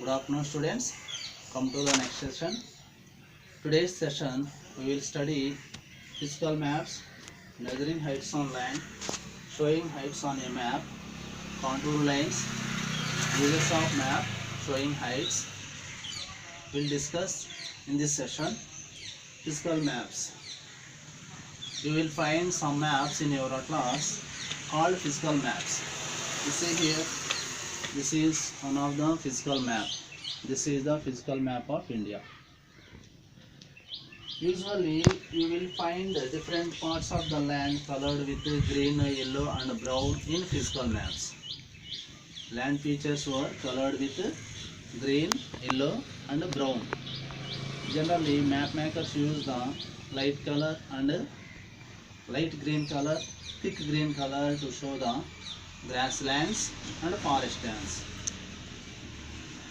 Good afternoon, students. Come to the next session. Today's session we will study physical maps, measuring heights on land, showing heights on a map, contour lines, uses of map, showing heights. We'll discuss in this session physical maps. You will find some maps in your class called physical maps. You see here, this is one of the physical map. This is the physical map of India. Usually you will find different parts of the land colored with green, yellow and brown in physical maps. Land features were colored with green, yellow and brown. Generally map makers use the light color and light green color, thick green color to show the grasslands and forest lands.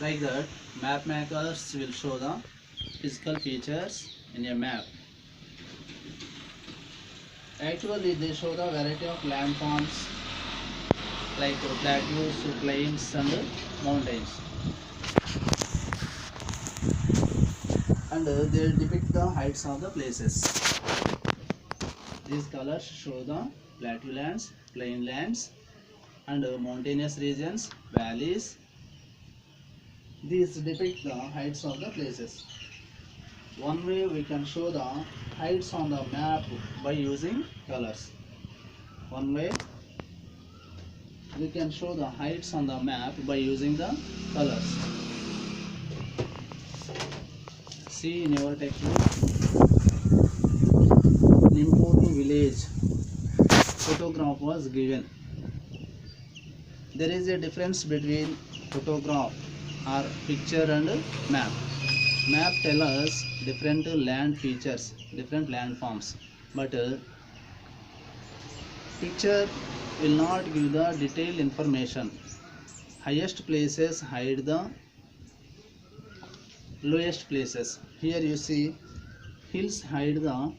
Like that, map makers will show the physical features in a map. Actually, they show the variety of landforms like plateaus, plains and mountains. And they depict the heights of the places. These colors show the plateau lands, plain lands and mountainous regions, valleys. These depict the heights of the places. One way we can show the heights on the map by using colors. One way we can show the heights on the map by using the colors. See in your textbook, Nimpuru village photograph was given. There is a difference between photograph or picture and map. Map tell us different land features, different landforms, but picture will not give the detailed information. Highest places hide the lowest places. Here you see hills hide the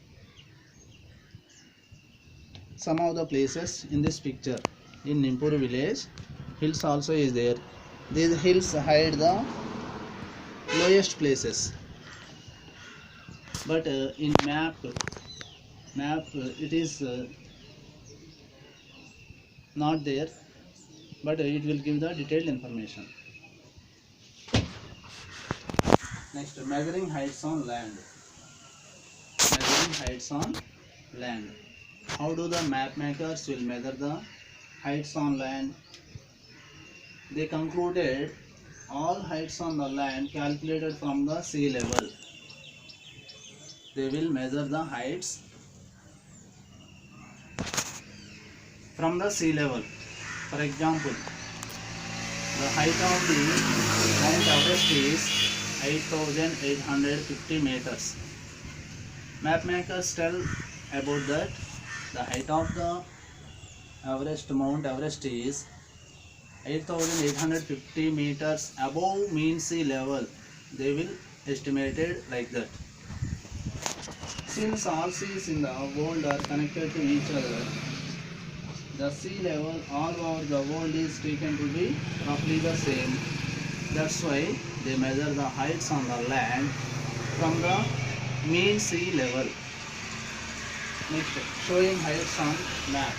some of the places in this picture. In Nimpuru village, hills also is there. These hills hide the lowest places. But in map it is not there, but it will give the detailed information. Next, measuring heights on land. Measuring heights on land. How do the map makers will measure the heights on land? They concluded all heights on the land calculated from the sea level. They will measure the heights from the sea level. For example, the height of the Mount Everest is 8,850 meters. Map makers tell about that the height of the Mount Everest is 8,850 meters above mean sea level. They will estimate it like that. Since all seas in the world are connected to each other, the sea level all over the world is taken to be roughly the same. That's why they measure the heights on the land from the mean sea level. Next, showing heights on map.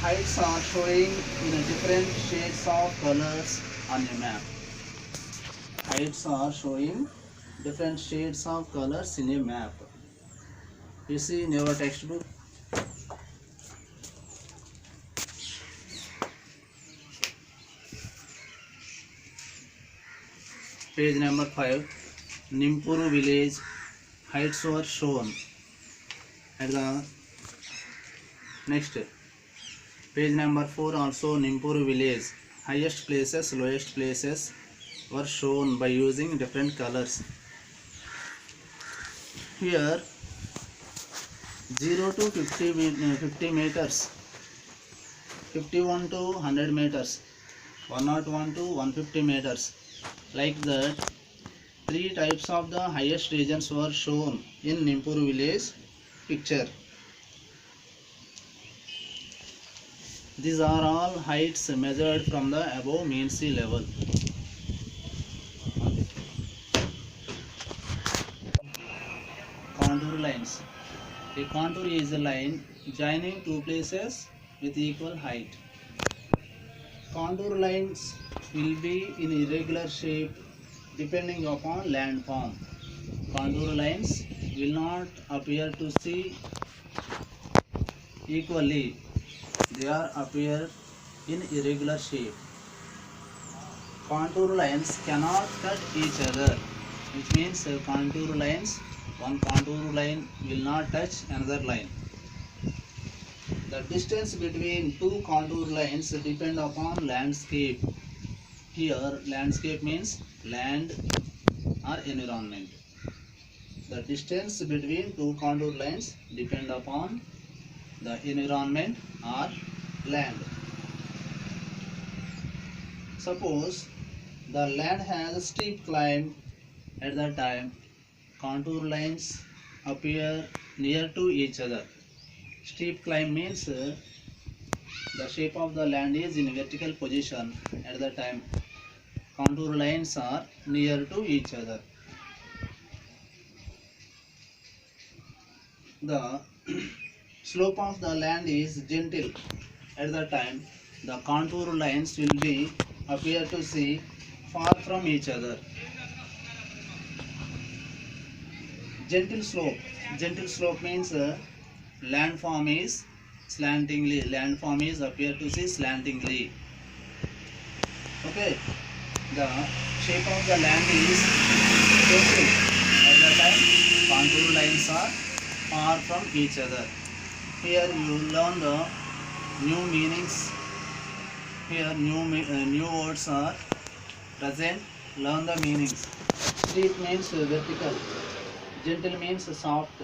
Heights are showing in different shades of colors on a map. Heights are showing different shades of colors in a map. You see in your textbook. Page number 5. Nimpuru village heights were shown. At the next page number 4 also Nimpuru village highest places, lowest places were shown by using different colors. Here 0 to 50 meters, 51 to 100 meters, 101 to 150 meters. Like that, three types of the highest regions were shown in Nimpuru village picture. These are all heights measured from the above mean sea level. A contour is a line joining two places with equal height. Contour lines will be in irregular shape depending upon landform. Contour lines will not appear to see equally. They are appear in irregular shape. Contour lines cannot cut each other, which means contour lines, one contour line will not touch another line. The distance between two contour lines depend upon landscape. Here landscape means land or environment. The distance between two contour lines depend upon the environment or land. Suppose the land has a steep climb. At that time contour lines appear near to each other. Steep climb means the shape of the land is in vertical position. At that time contour lines are near to each other. The slope of the land is gentle. At that time the contour lines will be appear to see far from each other. Gentle slope means landform is slantingly. Landform is appear to see slantingly. Okay, the shape of the land is gentle. At that time contour lines are far from each other. Here you learn the new meanings. Here new words are present. Learn the meanings. Steep means vertical. Gentle means soft.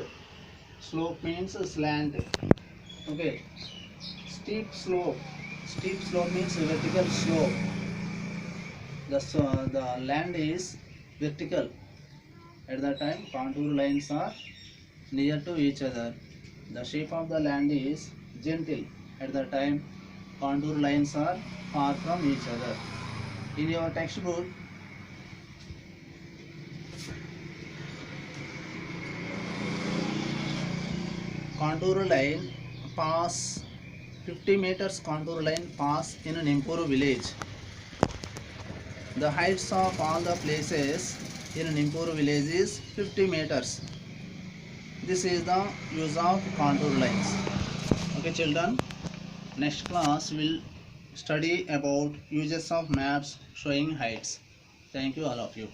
Slope means slant. Okay. Steep slope. Steep slope means vertical slope. The land is vertical. At that time contour lines are near to each other. The shape of the land is gentle. At that time contour lines are far from each other. In your textbook contour line pass 50 meters contour line pass in Nimpuru village. The heights of all the places in Nimpuru village is 50 meters. This is the use of contour lines. Okay children, next class will study about uses of maps showing heights. Thank you all of you.